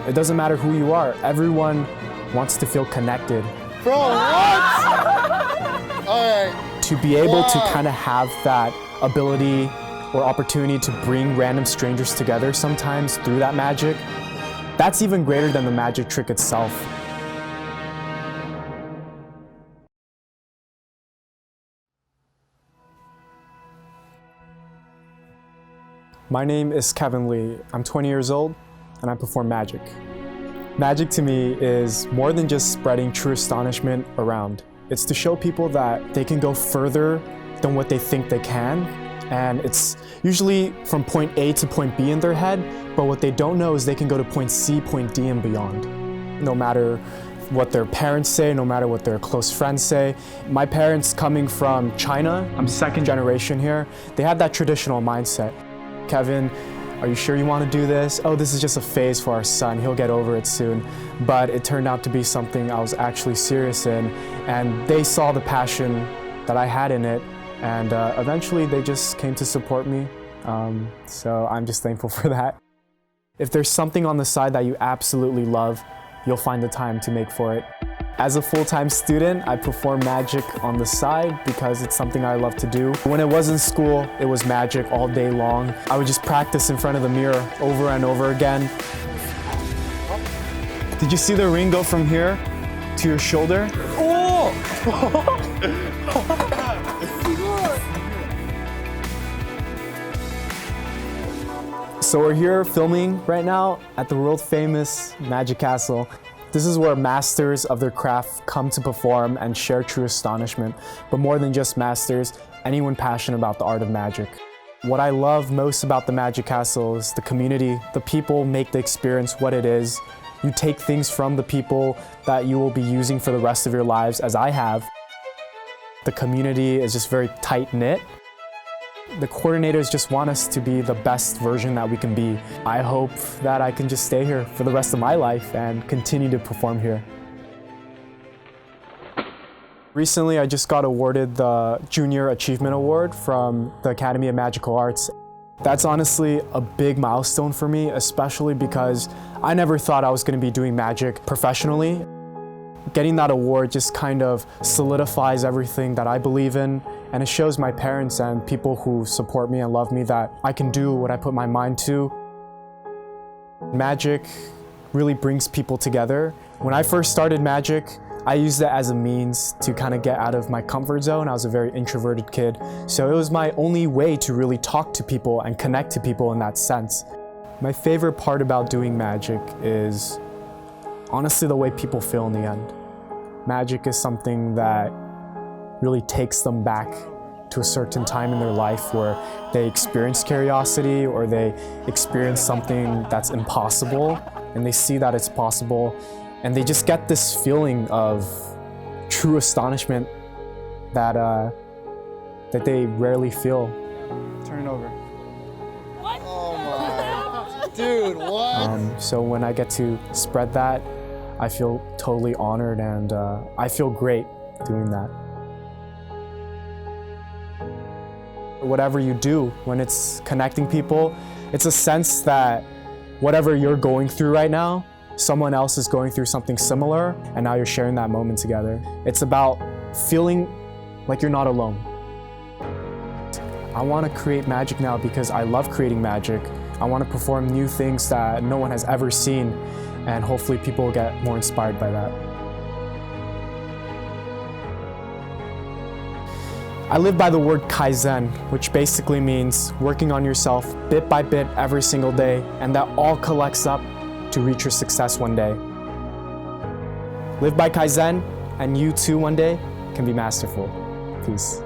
It doesn't matter who you are. Everyone wants to feel connected. Bro, what? Alright. To be able to kind of have that ability or opportunity to bring random strangers together sometimes through that magic, that's even greater than the magic trick itself. My name is Kevin Lee. I'm 20 years old and I perform magic. Magic to me is more than just spreading true astonishment around. It's to show people that they can go further than what they think they can. And it's usually from point A to point B in their head, but what they don't know is they can go to point C, point D, and beyond. No matter what their parents say, no matter what their close friends say. My parents, coming from China, I'm second generation here, they had that traditional mindset. Kevin, are you sure you want to do this? Oh, this is just a phase for our son, he'll get over it soon. But it turned out to be something I was actually serious in, and they saw the passion that I had in it. And eventually they just came to support me, so I'm just thankful for that. If there's something on the side that you absolutely love, you'll find the time to make for it. As a full-time student, I perform magic on the side because it's something I love to do. When it was in school, it was magic all day long. I would just practice in front of the mirror over and over again. Did you see the ring go from here to your shoulder? Oh! So we're here filming right now at the world famous Magic Castle. This is where masters of their craft come to perform and share true astonishment. But more than just masters, anyone passionate about the art of magic. What I love most about the Magic Castle is the community. The people make the experience what it is. You take things from the people that you will be using for the rest of your lives, as I have. The community is just very tight-knit. The coordinators just want us to be the best version that we can be. I hope that I can just stay here for the rest of my life and continue to perform here. Recently, I just got awarded the Junior Achievement Award from the Academy of Magical Arts. That's honestly a big milestone for me, especially because I never thought I was going to be doing magic professionally. Getting that award just kind of solidifies everything that I believe in, and it shows my parents and people who support me and love me that I can do what I put my mind to. Magic really brings people together. When I first started magic, I used it as a means to kind of get out of my comfort zone. I was a very introverted kid, so it was my only way to really talk to people and connect to people in that sense. My favorite part about doing magic is honestly the way people feel in the end. Magic is something that really takes them back to a certain time in their life where they experience curiosity or they experience something that's impossible, and they see that it's possible, and they just get this feeling of true astonishment that that they rarely feel. Turn it over. What? Oh my, dude, what? So when I get to spread that, I feel totally honored, and I feel great doing that. Whatever you do, when it's connecting people, it's a sense that whatever you're going through right now, someone else is going through something similar, and now you're sharing that moment together. It's about feeling like you're not alone. I want to create magic now because I love creating magic. I want to perform new things that no one has ever seen, and hopefully people will get more inspired by that. I live by the word Kaizen, which basically means working on yourself bit by bit every single day, and that all collects up to reach your success one day. Live by Kaizen, and you too one day can be masterful. Peace.